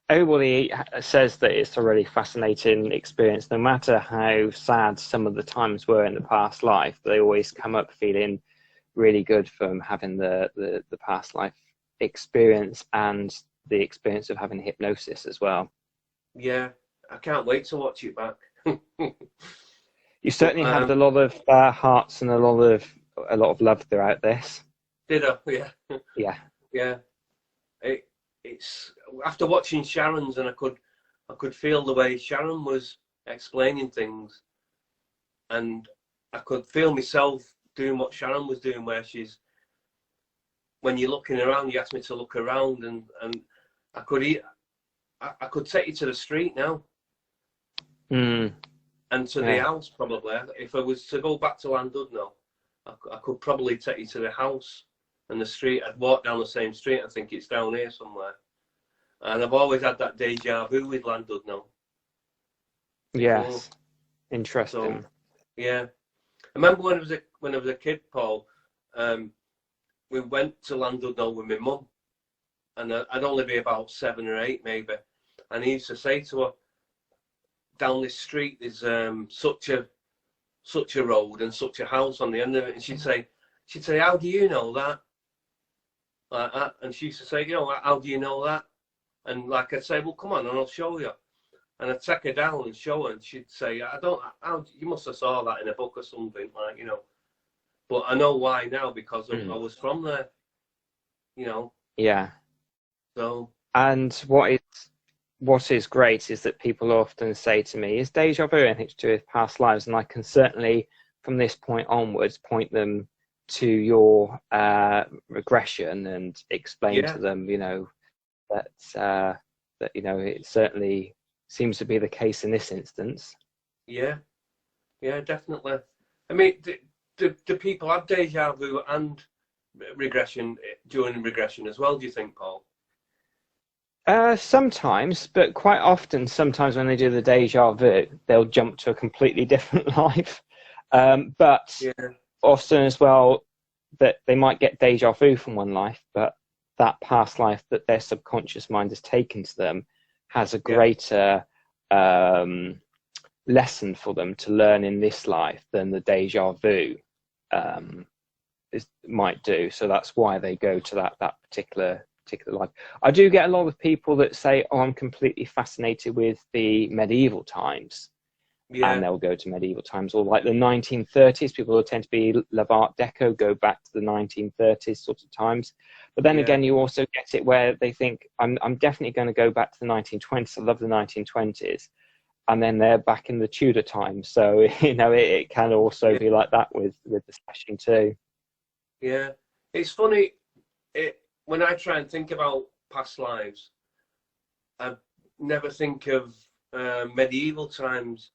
Everybody says that it's a really fascinating experience, no matter how sad some of the times were in the past life. They always come up feeling really good from having the past life experience and the experience of having hypnosis as well. Yeah, I can't wait to watch it back. You certainly had a lot of hearts and a lot of love throughout this. Did I? Yeah. Yeah. Yeah. It's after watching Sharon's, and I could feel the way Sharon was explaining things, and I could feel myself doing what Sharon was doing, where when you're looking around, you asked me to look around, and I could take you to the street now. And to the house, probably. If I was to go back to Llandudno, I could probably take you to the house and the street. I'd walk down the same street. I think it's down here somewhere. And I've always had that deja vu with Llandudno. Yes. Interesting. So, yeah. I remember when I was a kid, Paul, we went to Llandudno with my mum. And I'd only be about 7 or 8, maybe. And he used to say to her, down this street there's such a road and such a house on the end of it, and she'd say, how do you know that? Like that. And she used to say, how do you know that? And like I'd say, well, come on and I'll show you. And I'd take her down and show her, and she'd say, you must have saw that in a book or something, like, but I know why now, because I was from there, Yeah. So. And what is great is that people often say to me, is deja vu anything to do with past lives? And I can certainly, from this point onwards, point them to your regression and explain to them, that it certainly seems to be the case in this instance. Yeah, definitely. I mean, do people have deja vu and regression during regression as well, do you think, Paul? Sometimes, but quite often, sometimes when they do the deja vu, they'll jump to a completely different life. But often as well, that they might get deja vu from one life, but that past life that their subconscious mind has taken to them has a greater lesson for them to learn in this life than the deja vu might do. So that's why they go to that particular life. I do get a lot of people that say, I'm completely fascinated with the medieval times. And they'll go to medieval times, or like the 1930s. People who tend to be Love Art Deco go back to the 1930s sort of times. But then again, you also get it where they think, I'm definitely going to go back to the 1920s. I love the 1920s. And then they're back in the Tudor times. So, it can also be like that with the session too. Yeah. It's funny, when I try and think about past lives, I never think of medieval times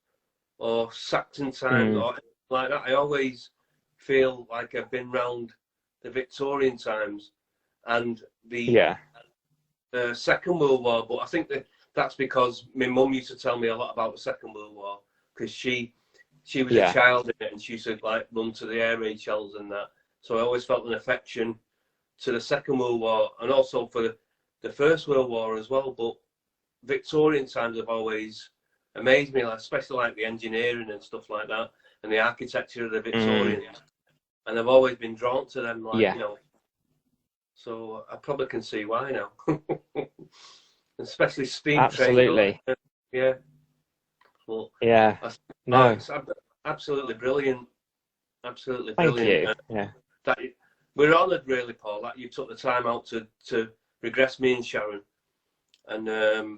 or Saxon times or anything like that. I always feel like I've been round the Victorian times and the Second World War. But I think that's because my mum used to tell me a lot about the Second World War, because she was a child in it, and she used to run to the air raid shells and that. So I always felt an affection to the Second World War, and also for the First World War as well. But Victorian times have always amazed me, especially like the engineering and stuff like that, and the architecture of the Victorians. And I've always been drawn to them, So I probably can see why now. Especially steam Absolutely. train. Yeah. Well, No. It's absolutely brilliant. Absolutely Thank brilliant. you. We're honoured, really, Paul, that you took the time out to regress me and Sharon. And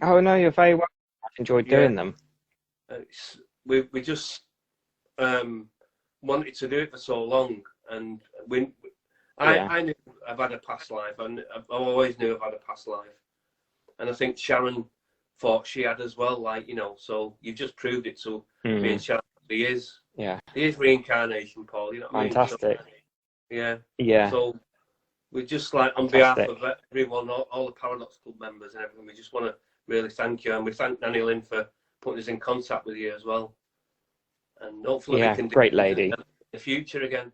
oh no, you're very welcome. I've enjoyed doing them. We just wanted to do it for so long, and I knew I've had a past life, and I always knew I've had a past life, and I think Sharon thought she had as well. So you've just proved it to me and Sharon. He is reincarnation, Paul. You know what Fantastic. I mean? So, yeah. So we just on behalf of everyone, all the Paradox Club members and everything, we just want to really thank you, and we thank Nanny Lyn for putting us in contact with you as well. And hopefully we can do great lady in the future again.